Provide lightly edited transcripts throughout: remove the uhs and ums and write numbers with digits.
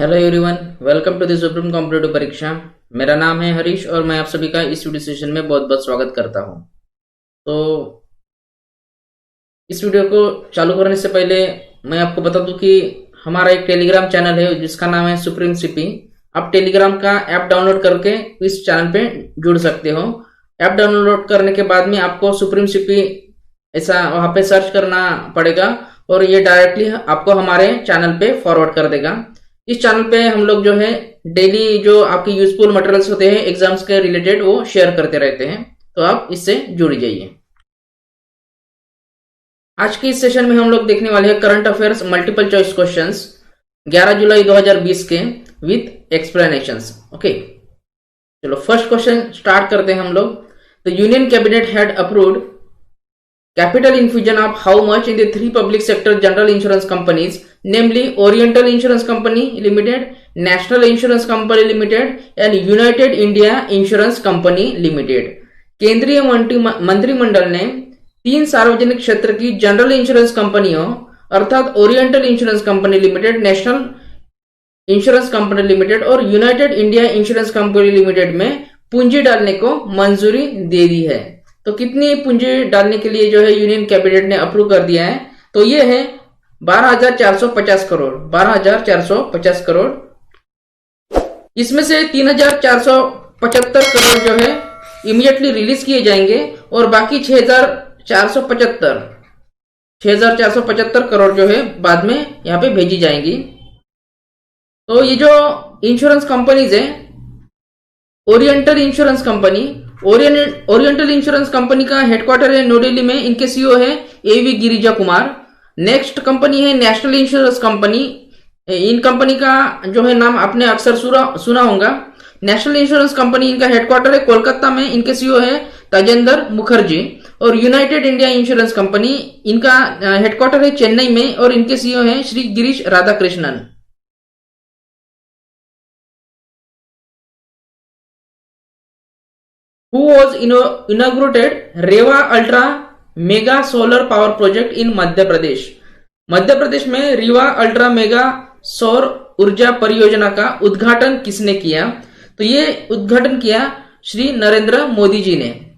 Hello everyone, welcome to the supreme competitive परीक्षा। मेरा नाम है हरीश और मैं आप सभी का इस वीडियो सेशन में बहुत बहुत स्वागत करता हूं। तो इस वीडियो को चालू करने से पहले मैं आपको बता दूं कि हमारा एक टेलीग्राम चैनल है जिसका नाम है सुप्रीम सीपी। आप टेलीग्राम का ऐप डाउनलोड करके इस चैनल पे जुड़ सकते हो। ऐप डाउनलोड करने के बाद में आपको सुप्रीम सीपी ऐसा वहां पे सर्च करना पड़ेगा और ये डायरेक्टली आपको हमारे चैनल पे फॉरवर्ड कर देगा। इस चैनल पे हम लोग जो है डेली जो आपके यूजफुल मटेरियल्स होते हैं एग्जाम्स के रिलेटेड वो शेयर करते रहते हैं, तो आप इससे जुड़ जाइए। आज के इस सेशन में हम लोग देखने वाले हैं current affairs multiple choice questions 11 जुलाई 2020 के विथ एक्सप्लेनेशंस। ओके, चलो फर्स्ट क्वेश्चन स्टार्ट करते हैं हम लोग। The union cabinet had approved capital infusion of how much in the three public sector general insurance companies, namely Oriental Insurance Company Limited, National Insurance Company Limited and United India Insurance Company Limited। केंद्रीय मंत्रिमंडल ने तीन सार्वजनिक क्षेत्र की general insurance कंपनियों अर्थात oriental insurance company limited, national insurance company limited और united India insurance company limited में पूंजी डालने को मंजूरी दे दी है। तो कितनी पूंजी डालने के लिए जो है यूनियन कैबिनेट ने अप्रूव कर दिया है, तो ये है 12,450 करोड़। 12,450 करोड़, इसमें से 3,475 करोड़ जो है इमीडिएटली रिलीज किए जाएंगे और बाकी 6,475 करोड़ जो है बाद में यहाँ पे भेजी जाएंगी। तो ये जो इंश्योरेंस कंपनीज है, oriental insurance company, oriental insurance company का हेडक्वार्टर है न्यू दिल्ली में, इनके सीईओ है एवी गिरिजा कुमार। नेक्स्ट कंपनी है नेशनल इंश्योरेंस कंपनी। इन कंपनी का जो है नाम आपने अक्सर सुना होगा। नेशनल इंश्योरेंस कंपनी, इनका हेडक्वार्टर है कोलकाता में, इनके सीईओ है तजेंद्र मुखर्जी। और यूनाइटेड इंडिया इंश्योरेंस कंपनी, इनका हेडक्वार्टर है चेन्नई में और इनके सीईओ है Shri Girish Radhakrishnan. Who was inaugurated Rewa ultra mega solar power project in Madhya Pradesh. Madhya Pradesh में रीवा अल्ट्रा मेगा सौर ऊर्जा परियोजना का उद्घाटन किसने किया? तो ये उद्घाटन किया श्री नरेंद्र मोदी जी ने।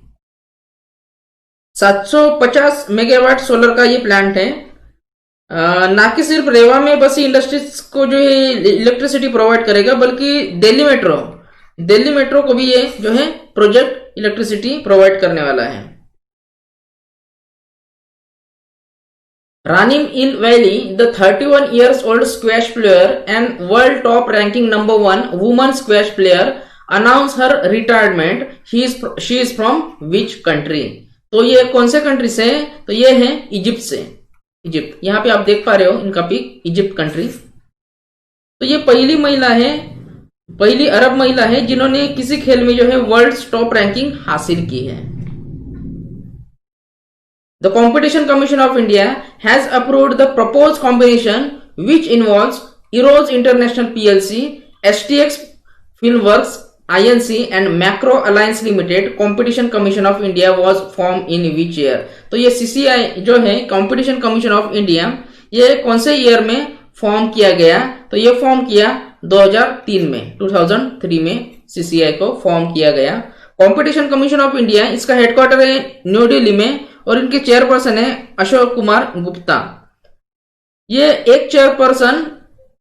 750 मेगावाट सोलर का ये प्लांट है। ना कि सिर्फ रेवा में बसी इंडस्ट्रीज को जो है इलेक्ट्रिसिटी प्रोवाइड करेगा, बल्कि दिल्ली मेट्रो को भी ये जो है प्रोजेक्ट इलेक्ट्रिसिटी प्रोवाइड करने वाला है। रानिम इन valley, the 31 years old squash player and world top ranking number 1 woman squash player announce her retirement. She is from which country? तो ये कौन से कंट्री से? तो ये है इजिप्ट से। इजिप्ट, यहाँ पे आप देख पा रहे हो इनका पिक, इजिप्ट कंट्री। तो ये पहली अरब महिला है जिन्होंने किसी खेल में जो है वर्ल्ड टॉप रैंकिंग हासिल की है। The competition commission of India has approved the proposed combination which involves Eros international PLC, STX filmworks INC and macro alliance limited. Competition commission of India was form in which year? तो ये CCI जो है competition commission of India, ये कौन से year में form किया गया? तो ये फॉर्म किया 2003 में, 2003 में सीसीआई को फॉर्म किया गया। कंपटीशन कमीशन ऑफ इंडिया, इसका हेडक्वार्टर है न्यू दिल्ली में और इनके चेयरपर्सन है अशोक कुमार गुप्ता। ये एक chairperson,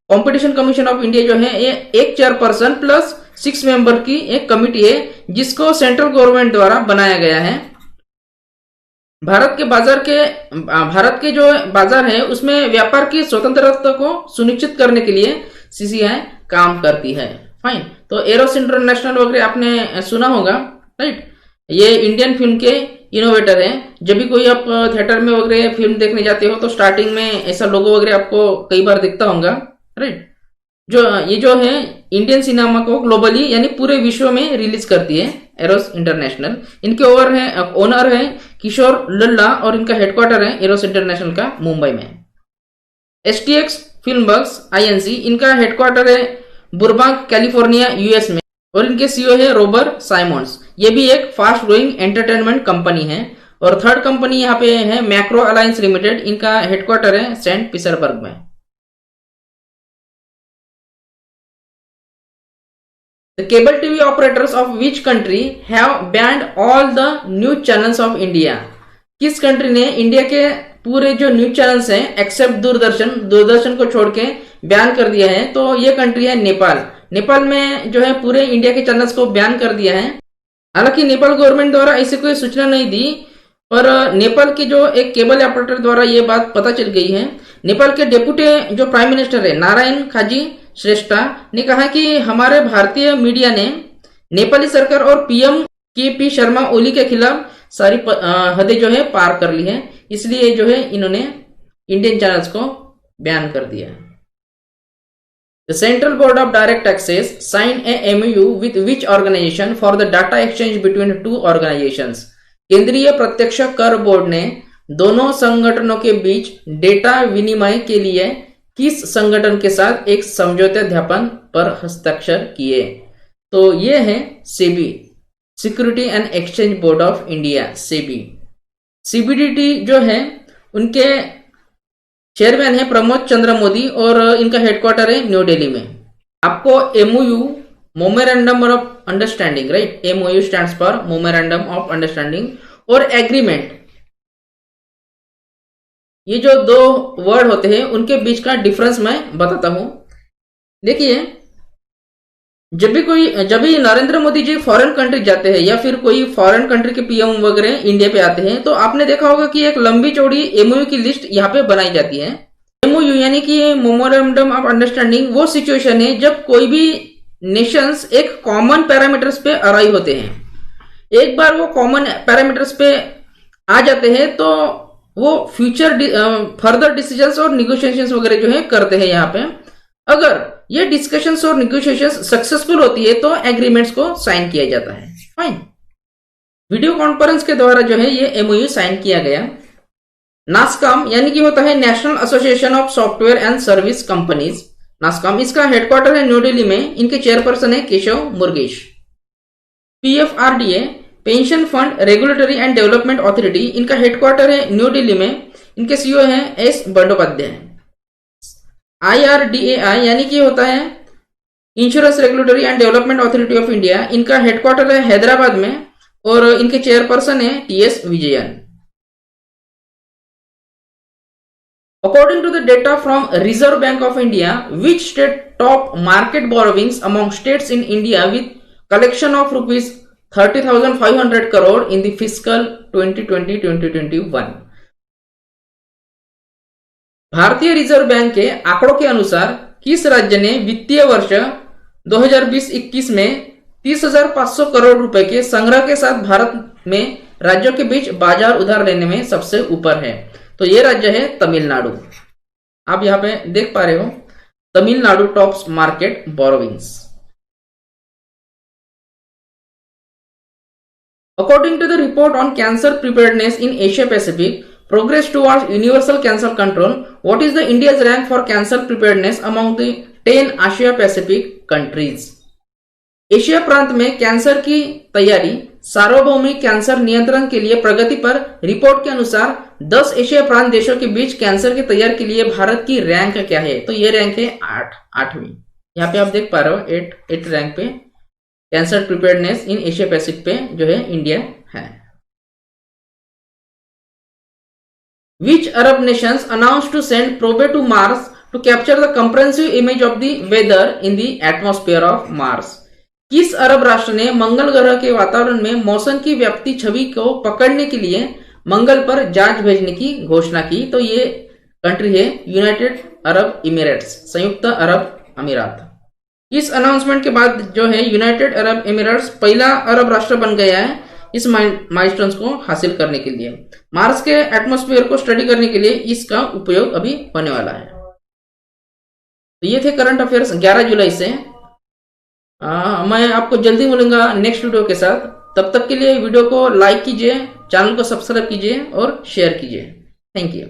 competition commission of India जो है ये एक चेयरपर्सन प्लस 6 मेंबर की एक कमिटी है जिसको सेंट्रल गवर्नमेंट द्वारा बनाया गया है। भारत के जो बाजार है उसमें व्यापार की स्वतंत्रता को सुनिश्चित करने के लिए सीसीआई काम करती है। फाइन, तो एरोस इंटरनेशनल वगैरह आपने सुना होगा, राइट? ये इंडियन फिल्म के इनोवेटर हैं। जब भी कोई आप थिएटर में वगैरह फिल्म देखने जाते हो तो स्टार्टिंग में ऐसा लोगो वगैरह आपको कई बार दिखता होगा, राइट? ये जो है इंडियन सिनेमा को ग्लोबली यानी पूरे विश्व में रिलीज करती है एरोस इंटरनेशनल। इनके ओनर है किशोर लल्ला और इनका हेडक्वार्टर है एरोस इंटरनेशनल का मुंबई में। एसटीएक्स फिल्मवर्क्स आईएनसी, इनका हेडक्वार्टर है बुरबांग कैलिफोर्निया यूएस में और इनके सीईओ है रॉबर्ट साइमंड्स। ये भी एक फास्ट ग्रोइंग एंटरटेनमेंट कंपनी है। और थर्ड कंपनी यहाँ पे है मैक्रो अलायंस लिमिटेड, इनका हेडक्वार्टर है सेंट पीटर्सबर्ग में। The cable TV operators of which country have banned all the news channels of India. किस कंट्री ने इंडिया के पूरे जो न्यूज चैनल्स हैं एक्सेप्ट दूरदर्शन को छोड़ के बैन कर दिया है? तो ये कंट्री है नेपाल। नेपाल में जो है पूरे इंडिया के चैनल्स को बैन कर दिया है। हालांकि नेपाल गवर्नमेंट द्वारा ऐसी कोई सूचना नहीं दी, पर नेपाल के जो एक केबल ऑपरेटर द्वारा ये बात पता चल गई है। नेपाल के डेप्यूटी जो प्राइम मिनिस्टर है नारायण खाजी श्रेष्ठा ने कहा कि हमारे भारतीय मीडिया ने नेपाली सरकार और पीएम के शर्मा ओली के खिलाफ सारी हदें जो है पार कर ली है, इसलिए जो है इन्होंने इंडियन चैनल्स को बैन कर दिया। The Central Board of Direct Taxes signed a MOU with which organization for the data exchange between two organizations? केंद्रीय प्रत्यक्ष कर बोर्ड ने दोनों संगठनों के बीच डेटा विनिमय के लिए किस संगठन के साथ एक समझौते ज्ञापन पर हस्ताक्षर किए? तो ये है SEBI, security and exchange board of India, SEBI. CBDT जो है उनके चेयरमैन है प्रमोद चंद्र मोदी और इनका हेडक्वार्टर है न्यू दिल्ली में। आपको MOU, memorandum of understanding, right, MOU stands for memorandum of understanding, और एग्रीमेंट, ये जो दो वर्ड होते हैं उनके बीच का डिफरेंस मैं बताता हूं। देखिए, जब भी नरेंद्र मोदी जी फॉरेन कंट्री जाते हैं या फिर कोई फॉरेन कंट्री के पीएम वगैरह इंडिया पे आते हैं, तो आपने देखा होगा कि एक लंबी चौड़ी एमओयू की लिस्ट यहाँ पे बनाई जाती है। एमओयू यानी कि मेमोरेंडम ऑफ अंडरस्टैंडिंग वो सिचुएशन है जब कोई भी नेशंस एक कॉमन पैरामीटर्स पे अराइव होते हैं। एक बार वो कॉमन पैरामीटर्स पे आ जाते हैं तो वो फ्यूचर फर्दर डिसीजंस और निगोशिएशंस वगैरह जो है करते हैं यहाँ पे। अगर ये डिस्कशंस और निगोशिएशंस सक्सेसफुल होती है तो एग्रीमेंट्स को साइन किया जाता है। फाइन, वीडियो कॉन्फ्रेंस के द्वारा जो है ये एमओयू साइन किया गया। नास्कॉम यानी कि होता है national association of software and service companies, NASSCOM, इसका हेडक्वार्टर है न्यू दिल्ली में। इनके चेयरपर्सन है Keshav Murugesh. PFRDA, pension fund regulatory and development authority, इनका हेडक्वार्टर है न्यू दिल्ली में। इनके सीईओ है एस बंडोपाध्याय। IRDAI यानी कि होता है insurance regulatory and development authority of India, इनका हेडक्वार्टर है हैदराबाद में और इनके चेयरपर्सन है TS Vijayan. According to the data from reserve bank of India, which state top market borrowings among states in India with collection of rupees 30,500 crore in the fiscal 2020-2021? भारतीय reserve bank के आंकड़ों के अनुसार किस राज्य ने वित्तीय वर्ष 2020-21 में 30,500 करोड़ रुपए के संग्रह के साथ भारत में राज्यों के बीच बाजार उधार लेने में सबसे ऊपर है? तो ये राज्य है तमिलनाडु। आप यहां पे देख पा रहे हो, Tamil Nadu tops market borrowings. According to the report on cancer preparedness in Asia Pacific, progress towards universal cancer control, what is the India's rank for cancer preparedness among the 10 Asia Pacific countries? Asia प्रांत में cancer की तैयारी, सार्वभौमिक cancer नियंत्रण के लिए प्रगति पर report के अनुसार 10 एशिया प्रांत देशों के बीच कैंसर की तैयारी के लिए भारत की रैंक क्या है? तो ये रैंक है 8वीं। यहाँ पे आप देख पा रहे हो 8 रैंक पे cancer preparedness in Asia Pacific पे जो है इंडिया है। Which Arab nations announced to send probe to Mars to capture the comprehensive image of the weather in the atmosphere of Mars? किस अरब राष्ट्र ने मंगल ग्रह के वातावरण में मौसम की व्याप्ति छवि को पकड़ने के लिए मंगल पर जहाज भेजने की घोषणा की? तो ये कंट्री है यूनाइटेड अरब इमिरेट्स, संयुक्त अरब अमीरात। इस अनाउंसमेंट के बाद जो है यूनाइटेड अरब एमिरेट्स पहला अरब राष्ट्र बन गया है इस माइलस्टोन्स को हासिल करने के लिए। मार्स के एटमॉस्फेयर को स्टडी करने के लिए इसका उपयोग अभी होने वाला है। तो ये थे करंट अफेयर्स 11 जुलाई से। मैं आपको जल्दी मिलूंगा नेक्स्ट वीडियो के साथ। तब तक के लिए वीडियो को लाइक कीजिए, चैनल को सब्सक्राइब कीजिए और शेयर कीजिए। Thank you.